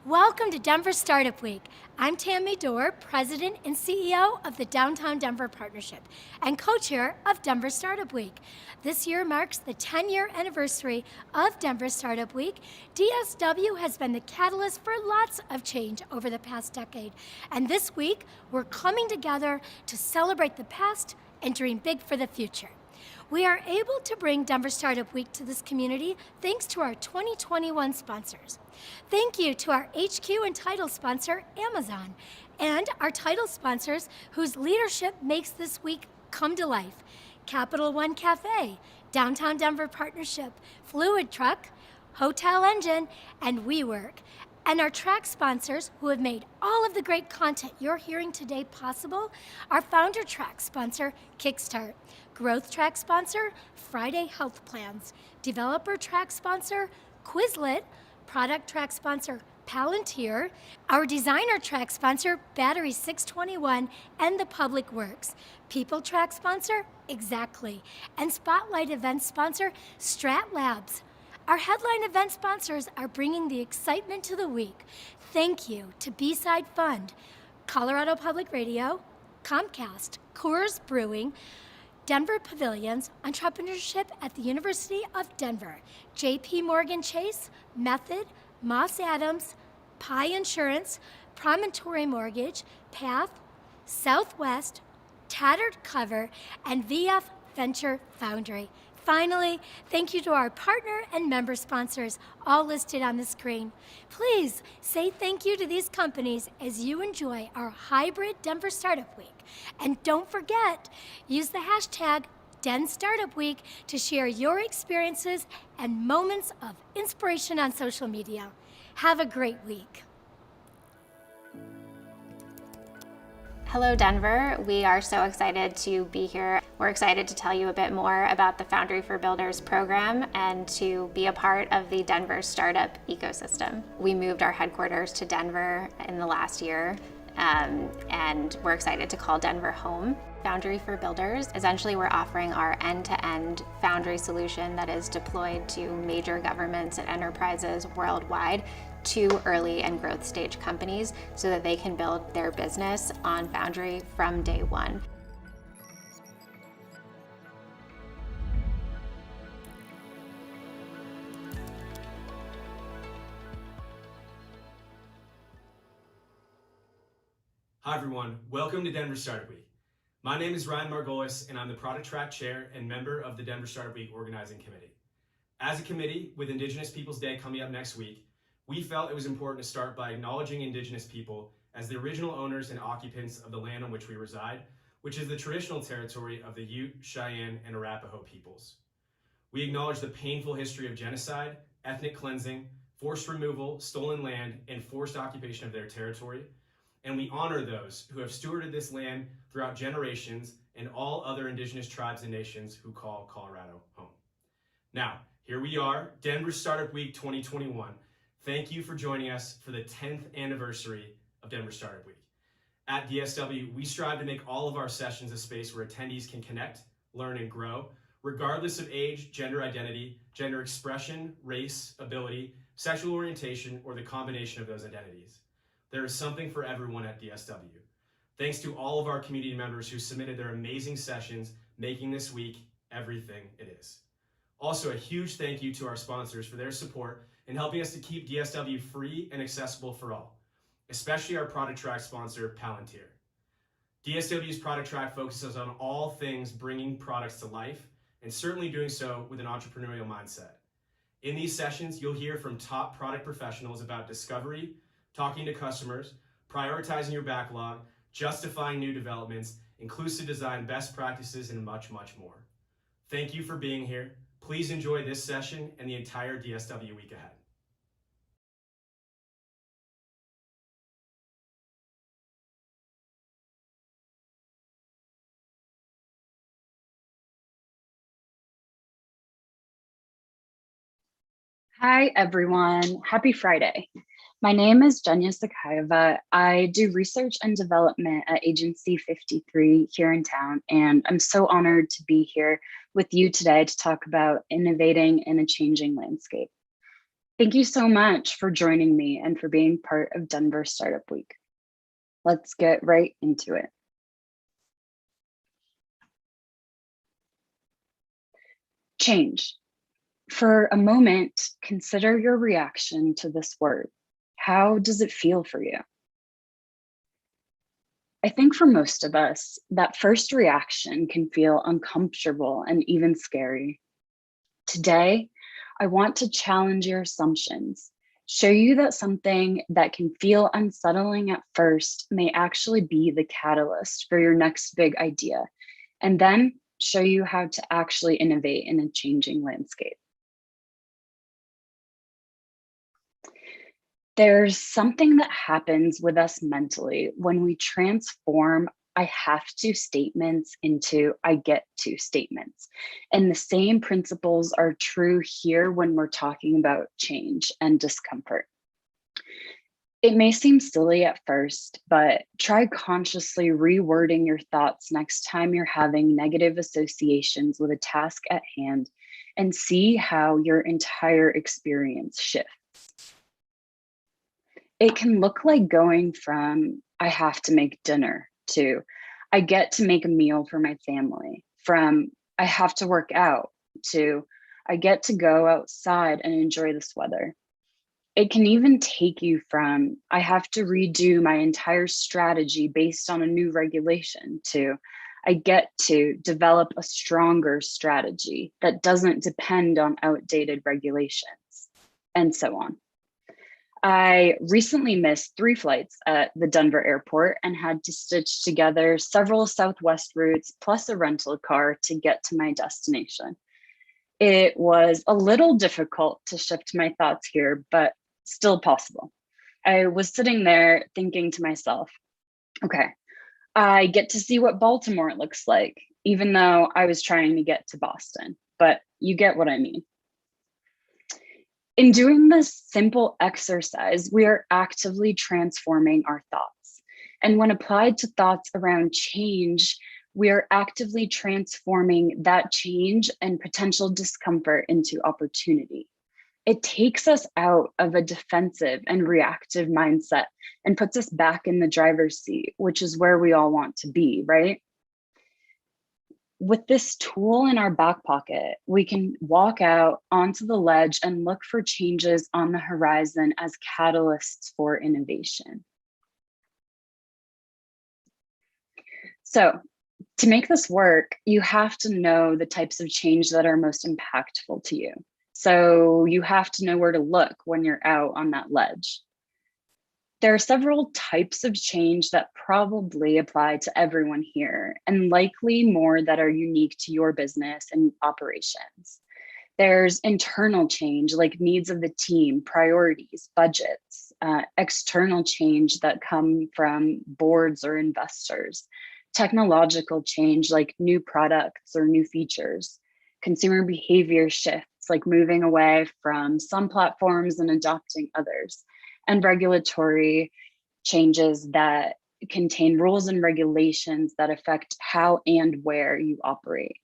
Welcome to Denver Startup Week. I'm Tammy Dorr, President and CEO of the Downtown Denver Partnership and co-chair of Denver Startup Week. This year marks the 10-year anniversary of Denver Startup Week. DSW has been the catalyst for lots of change over the past decade. And this week, we're coming together to celebrate the past and dream big for the future. We are able to bring Denver Startup Week to this community thanks to our 2021 sponsors. Thank you to our HQ and title sponsor, Amazon, and our title sponsors whose leadership makes this week come to life. Capital One Cafe, Downtown Denver Partnership, Fluid Truck, Hotel Engine, and WeWork. And our track sponsors who have made all of the great content you're hearing today possible, our founder track sponsor, Kickstart, growth track sponsor, Friday Health Plans, developer track sponsor, Quizlet, product track sponsor, Palantir, our designer track sponsor, Battery 621, and the Public Works, people track sponsor, Exactly, and spotlight event sponsor, Strat Labs. Our headline event sponsors are bringing the excitement to the week. Thank you to B-Side Fund, Colorado Public Radio, Comcast, Coors Brewing, Denver Pavilions, Entrepreneurship at the University of Denver, JP Morgan Chase, Method, Moss Adams, Pi Insurance, Promontory Mortgage, Path, Southwest, Tattered Cover, and VF Venture Foundry. Finally, thank you to our partner and member sponsors, all listed on the screen. Please say thank you to these companies as you enjoy our hybrid Denver Startup Week. And don't forget, use the hashtag DenStartupWeek to share your experiences and moments of inspiration on social media. Have a great week. Hello, Denver. We are so excited to be here. We're excited to tell you a bit more about the Foundry for Builders program and to be a part of the Denver startup ecosystem. We moved our headquarters to Denver in the last year, and we're excited to call Denver home. Foundry for Builders, essentially we're offering our end-to-end Foundry solution that is deployed to major governments and enterprises worldwide to early and growth stage companies so that they can build their business on Foundry from day one. Hi everyone, welcome to Denver Startup Week. My name is Ryan Margolis and I'm the Product Track Chair and member of the Denver Startup Week Organizing Committee. As a committee, with Indigenous Peoples Day coming up next week, we felt it was important to start by acknowledging Indigenous people as the original owners and occupants of the land on which we reside, which is the traditional territory of the Ute, Cheyenne, and Arapaho peoples. We acknowledge the painful history of genocide, ethnic cleansing, forced removal, stolen land, and forced occupation of their territory, and we honor those who have stewarded this land throughout generations and all other Indigenous tribes and nations who call Colorado home. Now, here we are, Denver Startup Week 2021. Thank you for joining us for the 10th anniversary of Denver Startup Week. At DSW, we strive to make all of our sessions a space where attendees can connect, learn, and grow, regardless of age, gender identity, gender expression, race, ability, sexual orientation, or the combination of those identities. There is something for everyone at DSW. Thanks to all of our community members who submitted their amazing sessions, making this week everything it is. Also, a huge thank you to our sponsors for their support in helping us to keep DSW free and accessible for all, especially our product track sponsor, Palantir. DSW's product track focuses on all things bringing products to life, and certainly doing so with an entrepreneurial mindset. In these sessions, you'll hear from top product professionals about discovery, talking to customers, prioritizing your backlog, justifying new developments, inclusive design best practices, and much, much more. Thank you for being here. Please enjoy this session and the entire DSW week ahead. Hi, everyone. Happy Friday. My name is Jenya Sakayeva. I do research and development at Agency 53 here in town, and I'm so honored to be here with you today to talk about innovating in a changing landscape. Thank you so much for joining me and for being part of Denver Startup Week. Let's get right into it. Change. For a moment, consider your reaction to this word. How does it feel for you? I think for most of us, that first reaction can feel uncomfortable and even scary. Today, I want to challenge your assumptions, show you that something that can feel unsettling at first may actually be the catalyst for your next big idea, and then show you how to actually innovate in a changing landscape. There's something that happens with us mentally when we transform I have to statements into I get to statements. And the same principles are true here when we're talking about change and discomfort. It may seem silly at first, but try consciously rewording your thoughts next time you're having negative associations with a task at hand and see how your entire experience shifts. It can look like going from I have to make dinner to I get to make a meal for my family, from I have to work out to I get to go outside and enjoy this weather. It can even take you from I have to redo my entire strategy based on a new regulation to I get to develop a stronger strategy that doesn't depend on outdated regulations, and so on. I recently missed 3 flights at the Denver airport and had to stitch together several Southwest routes plus a rental car to get to my destination. It was a little difficult to shift my thoughts here, but still possible. I was sitting there thinking to myself, okay, I get to see what Baltimore looks like, even though I was trying to get to Boston, but you get what I mean. In doing this simple exercise, we are actively transforming our thoughts. And when applied to thoughts around change, we are actively transforming that change and potential discomfort into opportunity. It takes us out of a defensive and reactive mindset and puts us back in the driver's seat, which is where we all want to be, right? With this tool in our back pocket, we can walk out onto the ledge and look for changes on the horizon as catalysts for innovation. So, to make this work, you have to know the types of change that are most impactful to you. So, you have to know where to look when you're out on that ledge. There are several types of change that probably apply to everyone here, and likely more that are unique to your business and operations. There's internal change, like needs of the team, priorities, budgets, external change that come from boards or investors, technological change, like new products or new features, consumer behavior shifts, like moving away from some platforms and adopting others, and regulatory changes that contain rules and regulations that affect how and where you operate.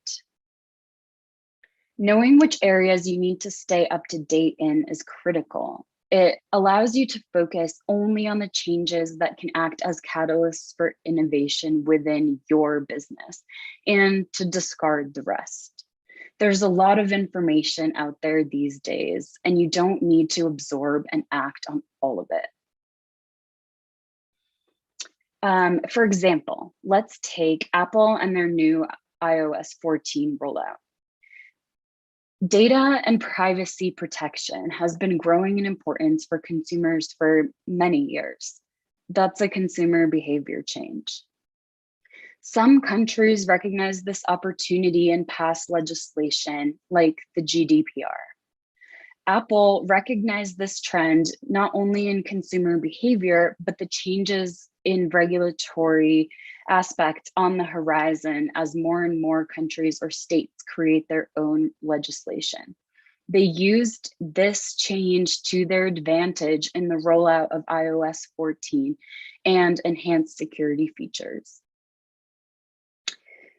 Knowing which areas you need to stay up to date in is critical. It allows you to focus only on the changes that can act as catalysts for innovation within your business and to discard the rest. There's a lot of information out there these days, and you don't need to absorb and act on all of it. For example, let's take Apple and their new iOS 14 rollout. Data and privacy protection has been growing in importance for consumers for many years. That's a consumer behavior change. Some countries recognize this opportunity and pass legislation like the GDPR. Apple recognized this trend not only in consumer behavior, but the changes in regulatory aspects on the horizon as more and more countries or states create their own legislation. They used this change to their advantage in the rollout of iOS 14 and enhanced security features.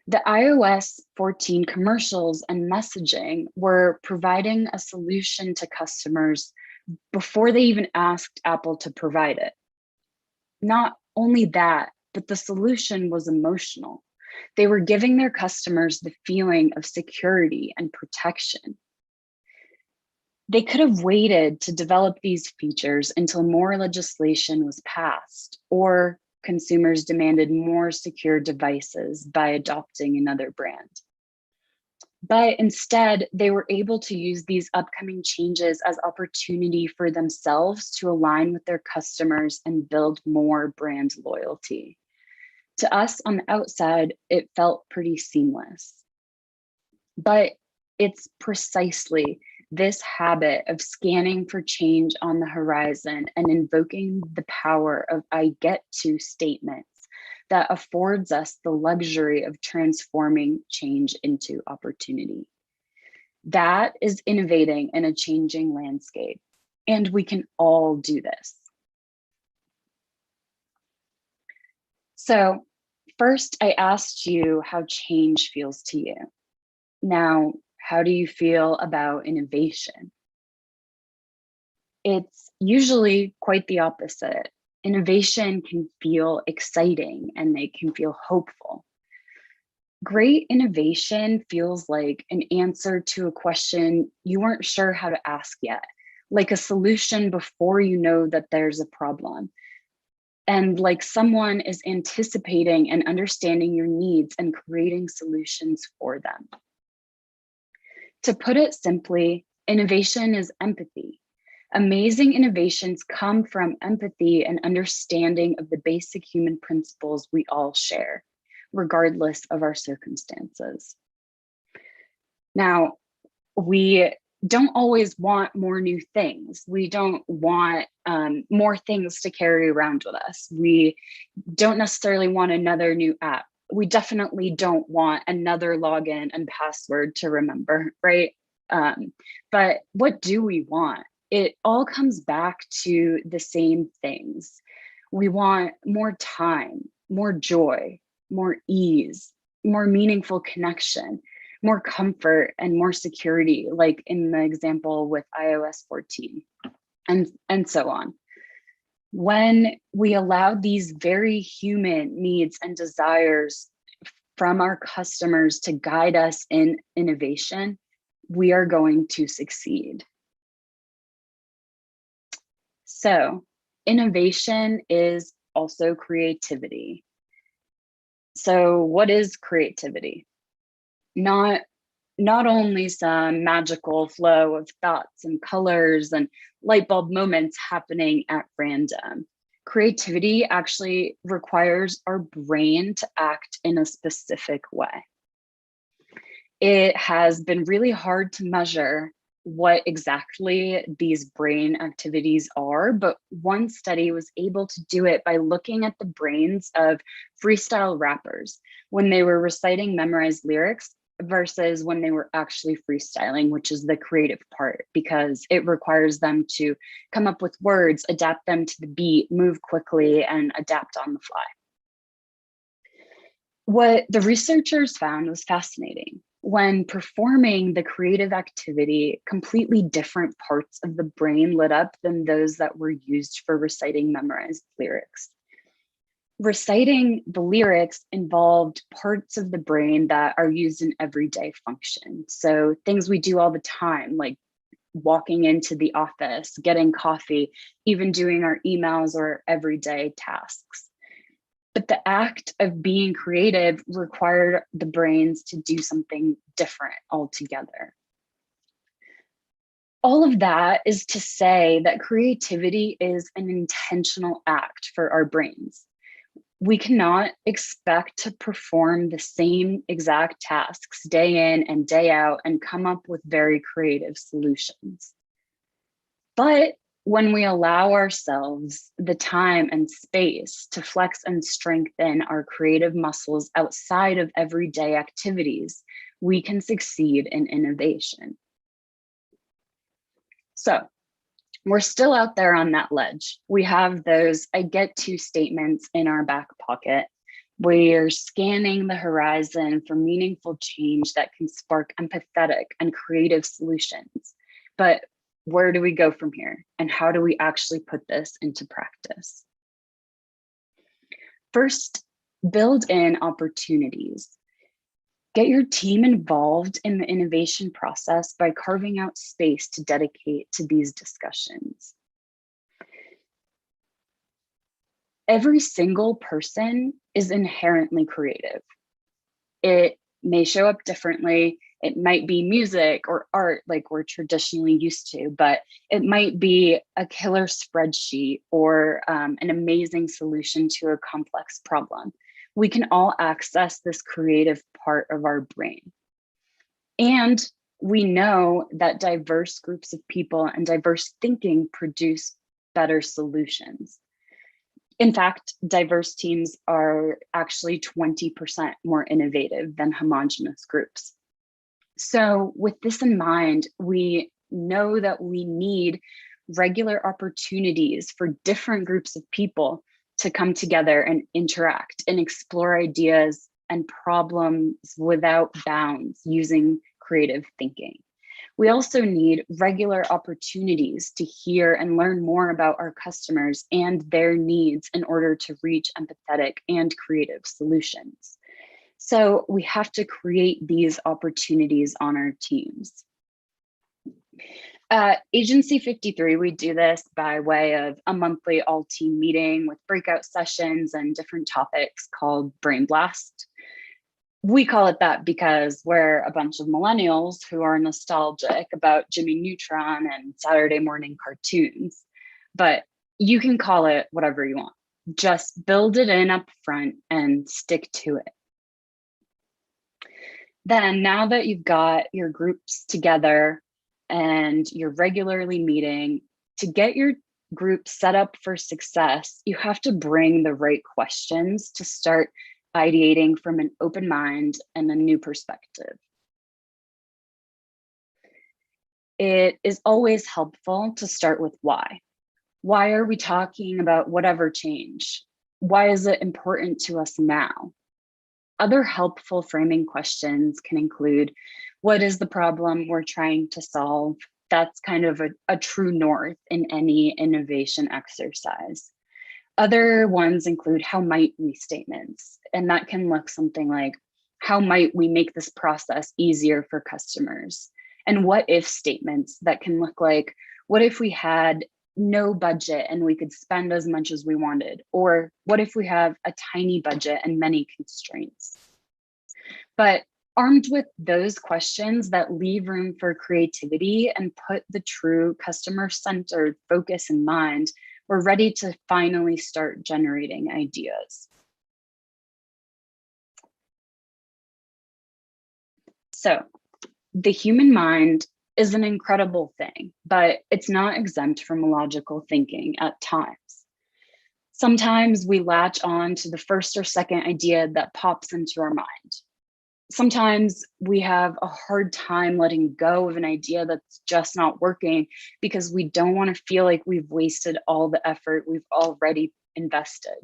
The iOS 14 commercials and messaging were providing a solution to customers before they even asked Apple to provide it. Not only that, but the solution was emotional. They were giving their customers the feeling of security and protection. They could have waited to develop these features until more legislation was passed or consumers demanded more secure devices by adopting another brand. But instead, they were able to use these upcoming changes as opportunity for themselves to align with their customers and build more brand loyalty. To us on the outside, it felt pretty seamless. But it's precisely this habit of scanning for change on the horizon and invoking the power of I get to statements that affords us the luxury of transforming change into opportunity. That is innovating in a changing landscape, and we can all do this. So first, I asked you how change feels to you. Now, how do you feel about innovation? It's usually quite the opposite. Innovation can feel exciting and they can feel hopeful. Great innovation feels like an answer to a question you weren't sure how to ask yet, like a solution before you know that there's a problem. And like someone is anticipating and understanding your needs and creating solutions for them. To put it simply, innovation is empathy. Amazing innovations come from empathy and understanding of the basic human principles we all share, regardless of our circumstances. Now, we don't always want more new things. We don't want more things to carry around with us. We don't necessarily want another new app. We definitely don't want another login and password to remember, right? But what do we want? It all comes back to the same things. We want more time, more joy, more ease, more meaningful connection, more comfort, and more security, like in the example with iOS 14, and so on. When we allow these very human needs and desires from our customers to guide us in innovation, we are going to succeed. So, innovation is also creativity. So, what is creativity? Not only some magical flow of thoughts and colors and light bulb moments happening at random. Creativity actually requires our brain to act in a specific way. It has been really hard to measure what exactly these brain activities are, but one study was able to do it by looking at the brains of freestyle rappers when they were reciting memorized lyrics versus when they were actually freestyling, which is the creative part, because it requires them to come up with words, adapt them to the beat, move quickly, and adapt on the fly. What the researchers found was fascinating. When performing the creative activity, completely different parts of the brain lit up than those that were used for reciting memorized lyrics. Reciting the lyrics involved parts of the brain that are used in everyday function. So things we do all the time, like walking into the office, getting coffee, even doing our emails or everyday tasks. But the act of being creative required the brains to do something different altogether. All of that is to say that creativity is an intentional act for our brains. We cannot expect to perform the same exact tasks day in and day out and come up with very creative solutions. But when we allow ourselves the time and space to flex and strengthen our creative muscles outside of everyday activities, we can succeed in innovation. So, we're still out there on that ledge. We have those I get to statements in our back pocket. We're scanning the horizon for meaningful change that can spark empathetic and creative solutions. But where do we go from here? And how do we actually put this into practice? First, build in opportunities. Get your team involved in the innovation process by carving out space to dedicate to these discussions. Every single person is inherently creative. It may show up differently. It might be music or art like we're traditionally used to, but it might be a killer spreadsheet or an amazing solution to a complex problem. We can all access this creative part of our brain. And we know that diverse groups of people and diverse thinking produce better solutions. In fact, diverse teams are actually 20% more innovative than homogeneous groups. So with this in mind, we know that we need regular opportunities for different groups of people to come together and interact and explore ideas and problems without bounds using creative thinking. We also need regular opportunities to hear and learn more about our customers and their needs in order to reach empathetic and creative solutions. So we have to create these opportunities on our teams. At Agency 53, we do this by way of a monthly all-team meeting with breakout sessions and different topics called Brain Blast. We call it that because we're a bunch of millennials who are nostalgic about Jimmy Neutron and Saturday morning cartoons, but you can call it whatever you want. Just build it in up front and stick to it. Then now that you've got your groups together and you're regularly meeting, to get your group set up for success, you have to bring the right questions to start ideating from an open mind and a new perspective. It is always helpful to start with why. Why are we talking about whatever change? Why is it important to us now? Other helpful framing questions can include, what is the problem we're trying to solve? That's kind of a true north in any innovation exercise. Other ones include how might we statements, and that can look something like, how might we make this process easier for customers? And what if statements that can look like, what if we had no budget and we could spend as much as we wanted? Or what if we have a tiny budget and many constraints? But armed with those questions that leave room for creativity and put the true customer-centered focus in mind, we're ready to finally start generating ideas. So the human mind is an incredible thing, but it's not exempt from logical thinking at times. Sometimes we latch on to the first or second idea that pops into our mind. Sometimes we have a hard time letting go of an idea that's just not working because we don't want to feel like we've wasted all the effort we've already invested.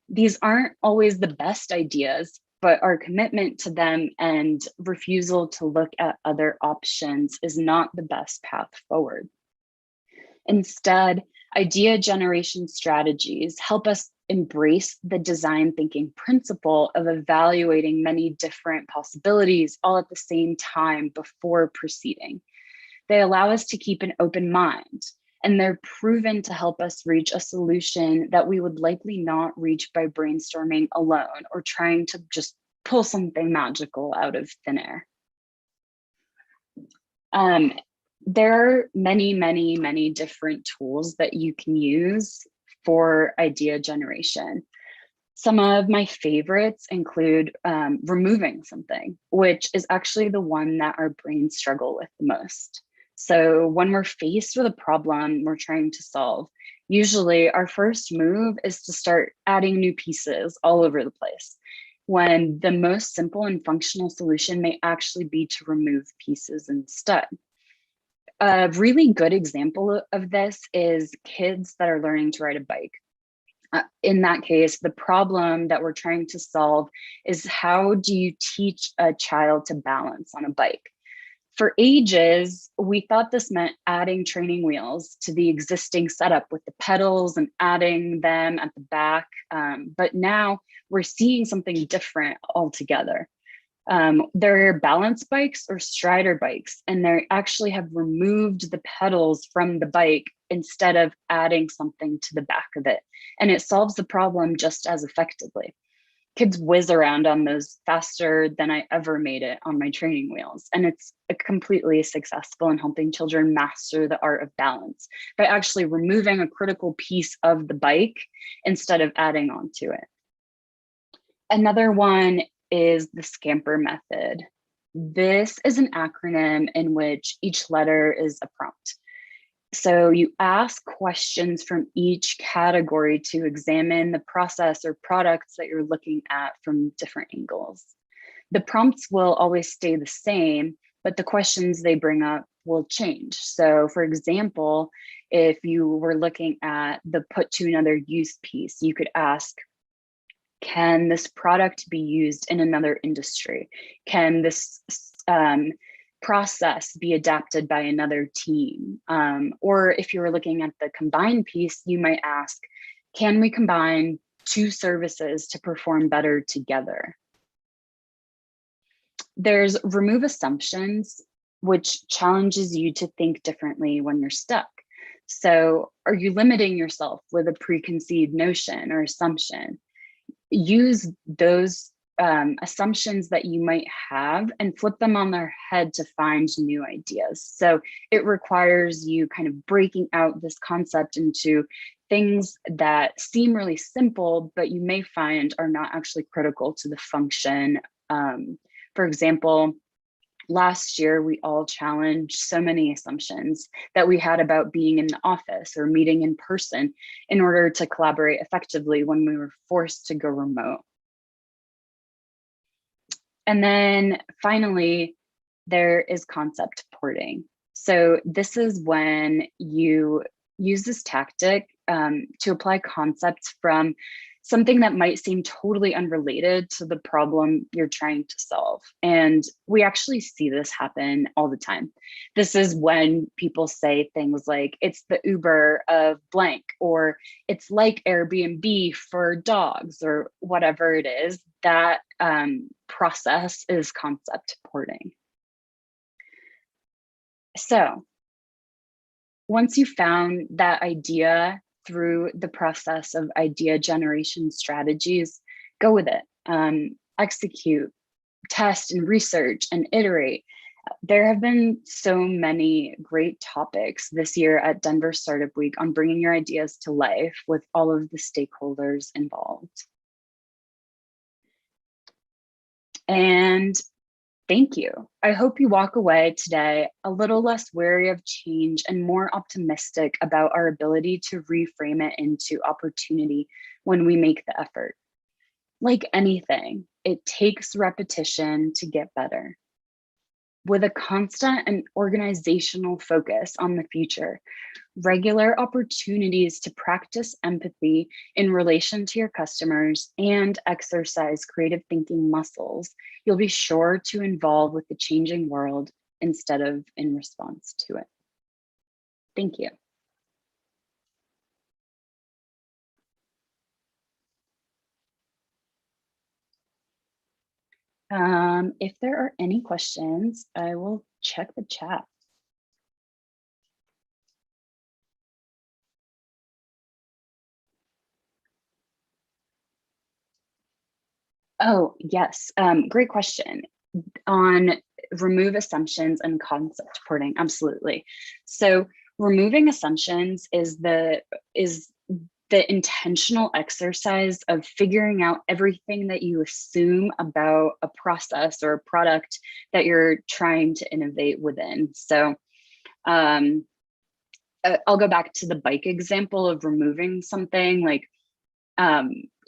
These aren't always the best ideas, but our commitment to them and refusal to look at other options is not the best path forward. Instead, idea generation strategies help us embrace the design thinking principle of evaluating many different possibilities all at the same time before proceeding. They allow us to keep an open mind, and they're proven to help us reach a solution that we would likely not reach by brainstorming alone or trying to just pull something magical out of thin air. There are many different tools that you can use for idea generation. Some of my favorites include removing something, which is actually the one that our brains struggle with the most. So when we're faced with a problem we're trying to solve, usually our first move is to start adding new pieces all over the place, when the most simple and functional solution may actually be to remove pieces instead. A really good example of this is kids that are learning to ride a bike. In that case, the problem that we're trying to solve is, how do you teach a child to balance on a bike? For ages, we thought this meant adding training wheels to the existing setup with the pedals and adding them at the back. But now we're seeing something different altogether. There are balance bikes or strider bikes, and they actually have removed the pedals from the bike instead of adding something to the back of it. And it solves the problem just as effectively. Kids whiz around on those faster than I ever made it on my training wheels. And it's completely successful in helping children master the art of balance by actually removing a critical piece of the bike instead of adding on to it. Another one is the Scamper method. This is an acronym in which each letter is a prompt. So you ask questions from each category to examine the process or products that you're looking at from different angles. The prompts will always stay the same, but the questions they bring up will change. So for example, if you were looking at the put to another use piece, you could ask, can this product be used in another industry? Can this process be adapted by another team? Or if you were looking at the combined piece, you might ask, can we combine two services to perform better together? There's remove assumptions, which challenges you to think differently when you're stuck. So are you limiting yourself with a preconceived notion or assumption? Use those assumptions that you might have and flip them on their head to find new ideas. So it requires you kind of breaking out this concept into things that seem really simple, but you may find are not actually critical to the function. For example, last year, we all challenged so many assumptions that we had about being in the office or meeting in person in order to collaborate effectively when we were forced to go remote. And then finally, there is concept porting. So this is when you use this tactic to apply concepts from something that might seem totally unrelated to the problem you're trying to solve. And we actually see this happen all the time. This is when people say things like, it's the Uber of blank, or it's like Airbnb for dogs, or whatever it is. That process is concept porting. So once you found that idea through the process of idea generation strategies, go with it, execute, test and research and iterate. There have been so many great topics this year at Denver Startup Week on bringing your ideas to life with all of the stakeholders involved. And thank you. I hope you walk away today a little less wary of change and more optimistic about our ability to reframe it into opportunity when we make the effort. Like anything, it takes repetition to get better. With a constant and organizational focus on the future, regular opportunities to practice empathy in relation to your customers and exercise creative thinking muscles, you'll be sure to evolve with the changing world instead of in response to it. Thank you. If there are any questions, I will check the chat. Oh, yes, great question. On remove assumptions and concept porting, absolutely. So removing assumptions is the intentional exercise of figuring out everything that you assume about a process or a product that you're trying to innovate within. So I'll go back to the bike example of removing something like,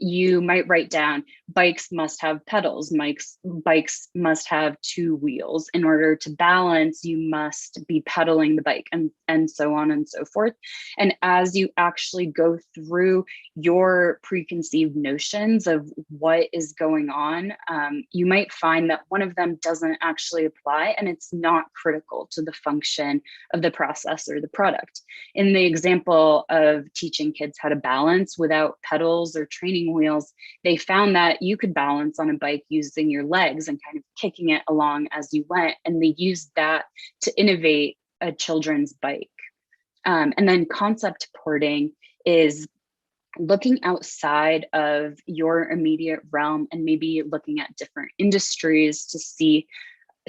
you might write down bikes must have pedals, bikes must have two wheels. In order to balance, you must be pedaling the bike, and so on and so forth. And as you actually go through your preconceived notions of what is going on, you might find that one of them doesn't actually apply, and it's not critical to the function of the process or the product. In the example of teaching kids how to balance without pedals or training wheels, they found that you could balance on a bike using your legs and kind of kicking it along as you went. And they used that to innovate a children's bike. And then concept porting is looking outside of your immediate realm and maybe looking at different industries to see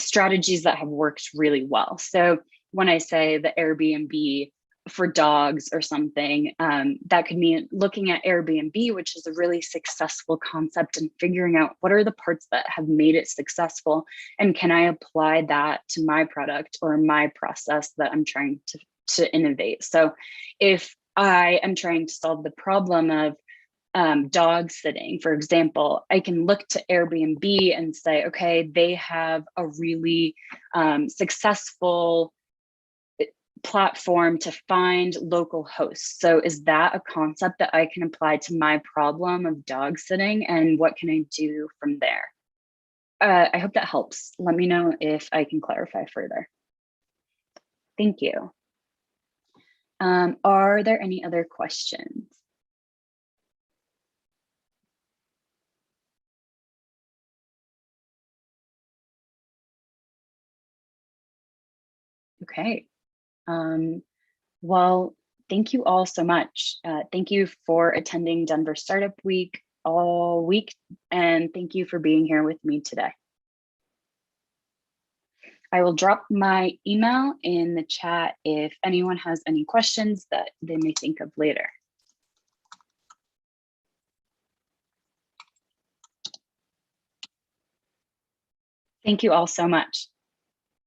strategies that have worked really well. So when I say the Airbnb for dogs or something, that could mean looking at Airbnb, which is a really successful concept, and figuring out what are the parts that have made it successful, and can I apply that to my product or my process that I'm trying to innovate. So if I am trying to solve the problem of dog sitting, for example, I can look to Airbnb and say, okay, they have a really successful platform to find local hosts. So is that a concept that I can apply to my problem of dog sitting, and what can I do from there? I hope that helps. Let me know if I can clarify further. Thank you. Are there any other questions? Okay. Well, thank you all so much. Thank you for attending Denver Startup Week all week, and thank you for being here with me today. I will drop my email in the chat if anyone has any questions that they may think of later. Thank you all so much.